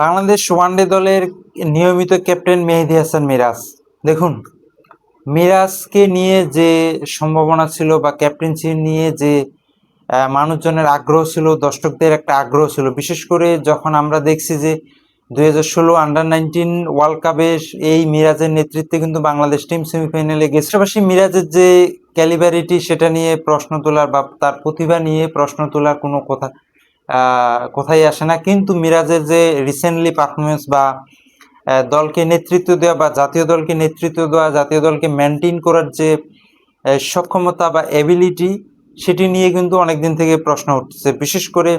Bangladesh one day দলের নিয়মিত captain মেহেদী হাসান মিরাজ। দেখুন, মিরাজকে নিয়ে যে সম্ভাবনা ছিল বা ক্যাপ্টেন্সি নিয়ে যে মানুষজনের আগ্রহ ছিল, দর্শকদের একটা আগ্রহ ছিল, বিশেষ করে যখন আমরা দেখছি যে 2016 আন্ডার-19 ওয়ার্ল্ড কাপে এই মিরাজের নেতৃত্বে কিন্তু বাংলাদেশ টিম সেমিফাইনালে গেছে। পাশাপাশি মিরাজের যে ক্যালিবারিটি সেটা নিয়ে প্রশ্ন তোলার বা তার প্রতিভা নিয়ে প্রশ্ন তোলার কোনো কথাই আসে না। কিন্তু মিরাজের যে রিসেন্টলি পারফরমেন্স বা দলকে নেতৃত্ব দেওয়া বা জাতীয় দলকে নেতৃত্ব দেওয়া, জাতীয় দলকে মেনটেন করার যে সক্ষমতা বা এবিলিটি, সেটি নিয়ে কিন্তু অনেকদিন থেকে প্রশ্ন উঠছে। বিশেষ করে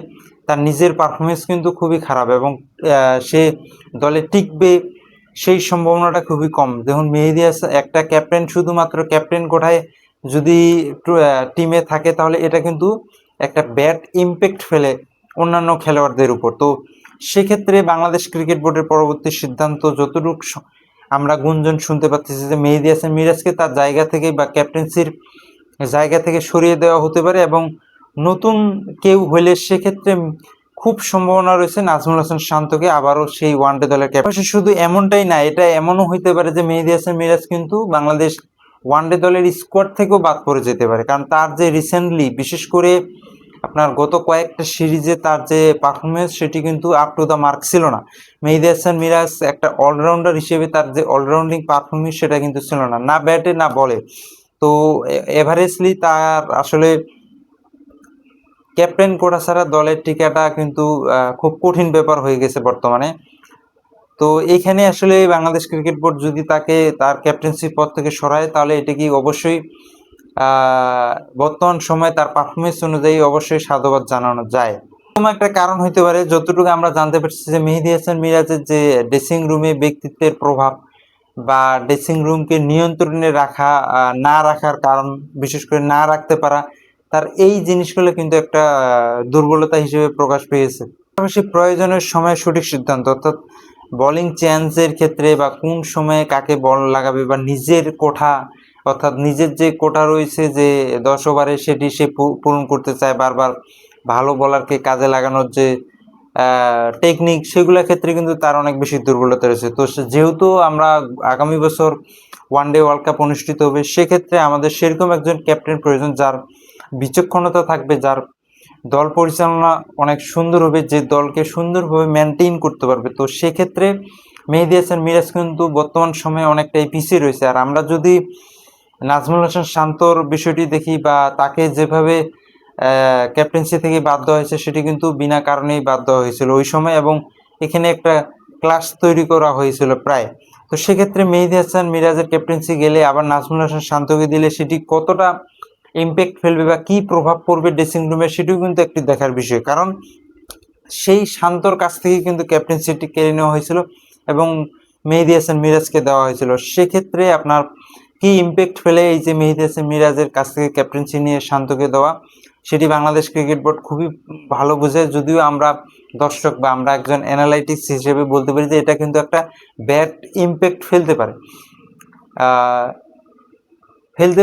তার নিজের পারফরমেন্স কিন্তু খুবই খারাপ এবং সে দলে টিকবে সেই সম্ভাবনাটা খুবই কম। দেখুন, মেহেদী হাসান একটা ক্যাপ্টেন, শুধুমাত্র ক্যাপ্টেন কোঠায় যদি টিমে থাকে তাহলে এটা কিন্তু একটা ব্যাড ইম্প্যাক্ট ফেলে অন্যান্য খেলোয়াড়দের উপর। তো সেক্ষেত্রে বাংলাদেশ ক্রিকেট বোর্ডের পরবর্তী সিদ্ধান্ত যতটুকু আমরা গুঞ্জন শুনতে পাচ্ছি যে মেহেদী হাসান মিরাজকে তার জায়গা থেকে বা ক্যাপ্টেন্সির জায়গা থেকে সরিয়ে দেওয়া হতে পারে এবং নতুন কেউ হলে সেক্ষেত্রে খুব সম্ভাবনা রয়েছে নাজমুল হাসান শান্তকে আবারও সেই ওয়ানডে দলের ক্যাপ্টেন। শুধু এমনটাই না, এটা এমনও হইতে পারে যে মেহেদী হাসান মিরাজ কিন্তু বাংলাদেশ ওয়ানডে দলের স্কোয়াড থেকেও বাদ পড়ে যেতে পারে, কারণ তার যে রিসেন্টলি বিশেষ করে আপনার গত কয়েকটা সিরিজে তার যে পারফরমেন্স সেটি কিন্তু আপ টু দ্য মার্ক ছিল না। মেহেদী হাসান মিরাজ একটা অলরাউন্ডার হিসেবে তার যে অলরাউন্ডিং পারফরমেন্স সেটা কিন্তু ছিল না, না ব্যাটে না বলে। তো এভারেজলি তার আসলে ক্যাপ্টেন কোটা ছাড়া দলের টিকাটা কিন্তু খুব কঠিন ব্যাপার হয়ে গেছে বর্তমানে। তো এইখানে আসলে বাংলাদেশ ক্রিকেট বোর্ড যদি তাকে তার ক্যাপ্টেন্সির পদ থেকে সরায় তাহলে এটা কি অবশ্যই বর্তমান সময়ে তার পারফরমেন্স অনুযায়ী অবশ্যই সাধুবাদ জানানো যায়। এরকম একটা কারণ হইতে পারে, যতটুকু আমরা জানতে পারছি যে মেহেদী হাসান মিরাজের যে ড্রেসিং রুমে ব্যক্তিত্বের প্রভাব বা ড্রেসিং রুমকে নিয়ন্ত্রণে রাখা না রাখার কারণ, বিশেষ করে না রাখতে পারা, তার এই জিনিসগুলো কিন্তু একটা দুর্বলতা হিসেবে প্রকাশ পেয়েছে। পাশাপাশি প্রয়োজনের সময় সঠিক সিদ্ধান্ত, অর্থাৎ বোলিং চেঞ্জের ক্ষেত্রে বা কোন সময়ে কাকে বল লাগাবে বা নিজের কোঠা, অর্থাৎ নিজের যে কোটা রয়েছে যে 10 ওভারে সেটি সে পূরণ করতে চায় বারবার, ভালো বলারকে কাজে লাগানোর যে টেকনিক, সেগুলোর ক্ষেত্রে কিন্তু তার অনেক বেশি দুর্বলতা রয়েছে। তো যেহেতু আমরা আগামী বছর ওয়ানডে ওয়ার্ল্ড কাপ অনুষ্ঠিত হবে, সেক্ষেত্রে আমাদের সেরকম একজন ক্যাপ্টেন প্রয়োজন যার বিচক্ষণতা থাকবে, যার দল পরিচালনা অনেক সুন্দর হবে, যে দলকে সুন্দরভাবে মেনটেন করতে পারবে। তো সেক্ষেত্রে মেহেদী হাসান মিরাজ কিন্তু বর্তমান সময়ে অনেকটাই পিছিয়ে রয়েছে। আর আমরা যদি নাজমুল হাসান শান্তর বিষয়টি দেখি বা তাকে যেভাবে ক্যাপ্টেন্সি থেকে বাদ দেওয়া হয়েছে, সেটি কিন্তু বিনা কারণেই বাদ দেওয়া হয়েছিল ওই সময় এবং এখানে একটা ক্লাস তৈরি করা হয়েছিল প্রায়। তো সেক্ষেত্রে মেহেদী হাসান মিরাজের ক্যাপ্টেন্সি গেলে আবার নাজমুল হাসান শান্তকে দিলে সেটি কতটা ইম্প্যাক্ট ফেলবে বা কী প্রভাব পড়বে ড্রেসিং রুমে, সেটিও কিন্তু একটি দেখার বিষয়। কারণ সেই শান্তর কাছ থেকে কিন্তু ক্যাপ্টেন্সিটি কেড়ে নেওয়া হয়েছিল এবং মেহেদী হাসান মিরাজকে দেওয়া হয়েছিল। সেক্ষেত্রে আপনার কি ইম্প্যাক্ট ফেলে এই যে মেহেদী হাসান মিরাজের কাছ থেকে ক্যাপ্টেন্সি নিয়ে শান্তকে দেওয়া, সেটি বাংলাদেশ ক্রিকেট বোর্ড খুবই ভালো বোঝে। যদিও আমরা দর্শক বা আমরা একজন অ্যানালাইটিক্স হিসেবে বলতে পারি যে এটা কিন্তু একটা ব্যাড ইম্প্যাক্ট ফেলতে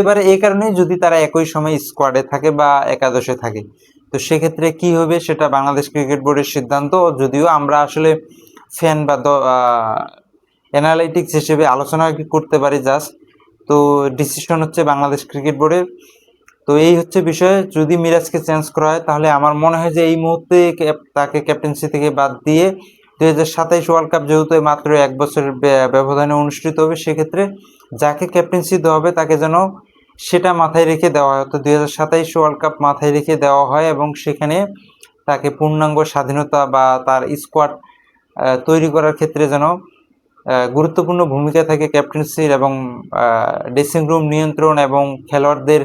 পারে এই কারণে যদি তারা একই সময় স্কোয়াডে থাকে বা একাদশে থাকে। তো সেক্ষেত্রে কি হবে সেটা বাংলাদেশ ক্রিকেট বোর্ডের সিদ্ধান্ত। যদিও আমরা আসলে ফ্যান বা অ্যানালাইটিক্স হিসেবে আলোচনা করতে পারি জাস্ট, তো ডিসিশন হচ্ছে বাংলাদেশ ক্রিকেট বোর্ডের। তো এই হচ্ছে বিষয়, যদি মিরাজকে চেঞ্জ করা হয় তাহলে আমার মনে হয় যে এই মুহূর্তে তাকে ক্যাপ্টেন্সি থেকে বাদ দিয়ে 2027 ওয়ার্ল্ড কাপ যেহেতু মাত্র 1 বছরের ব্যবধানে অনুষ্ঠিত হবে, সেক্ষেত্রে যাকে ক্যাপ্টেন্সি দেওয়া হবে তাকে যেন সেটা মাথায় রেখে দেওয়া হয়, অর্থাৎ 2027 ওয়ার্ল্ড কাপ মাথায় রেখে দেওয়া হয় এবং সেখানে তাকে পূর্ণাঙ্গ স্বাধীনতা বা তার স্কোয়াড তৈরি করার ক্ষেত্রে যেন গুরুত্বপূর্ণ ভূমিকা থাকে ক্যাপ্টেন্সির এবং ড্রেসিং রুম নিয়ন্ত্রণ এবং খেলোয়াড়দের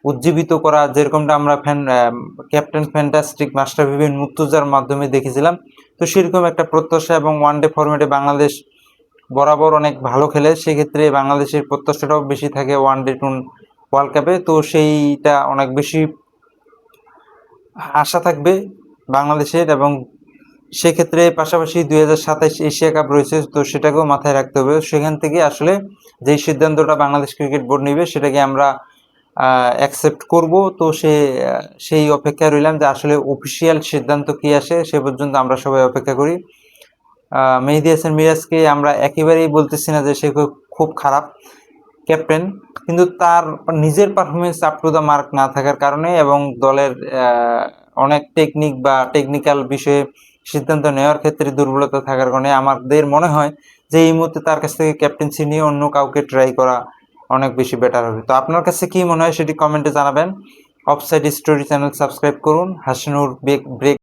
উজ্জীবিত করা, যেরকমটা আমরা ক্যাপ্টেন ফ্যান্টাস্টিক মাস্টার বিপিন মুর্তজার মাধ্যমে দেখেছিলাম। তো সেরকম একটা প্রত্যাশা এবং ওয়ানডে ফরম্যাটে বাংলাদেশ বরাবর অনেক ভালো খেলে, সেক্ষেত্রে বাংলাদেশের প্রত্যাশাটাও বেশি থাকে ওয়ানডে ওয়ার্ল্ড কাপে। তো সেইটা অনেক বেশি আশা থাকবে বাংলাদেশের এবং সেক্ষেত্রে পাশাপাশি 2027 এশিয়া কাপ রয়েছে, তো সেটাকেও মাথায় রাখতে হবে। সেখান থেকে আসলে যেই সিদ্ধান্তটা বাংলাদেশ ক্রিকেট বোর্ড নেবে সেটাকে আমরা অ্যাকসেপ্ট করব। তো সেই অপেক্ষায় রইলাম যে আসলে অফিসিয়াল সিদ্ধান্ত কী আসে, সে পর্যন্ত আমরা সবাই অপেক্ষা করি। মেহেদী হাসান মিরাজকে আমরা একেবারেই বলতেছি না যে সে খুব খারাপ ক্যাপ্টেন, কিন্তু তার নিজের performance up to the mark না থাকার কারণে এবং দলের অনেক টেকনিক বা টেকনিক্যাল বিষয়ে সিদ্ধান্ত নেওয়ার ক্ষেত্রে দুর্বলতা থাকার কারণে আমাদের মনে হয় যে এই মুহূর্তে তার কাছ থেকে ক্যাপ্টেন্সি নিয়ে অন্য কাউকে ট্রাই করা অনেক বেশি বেটার হবে। তো আপনার কাছে কি মনে হয় সেটি কমেন্টে জানাবেন। অফসাইড স্টোরি চ্যানেল সাবস্ক্রাইব করুন। হাসানুর ব্রেক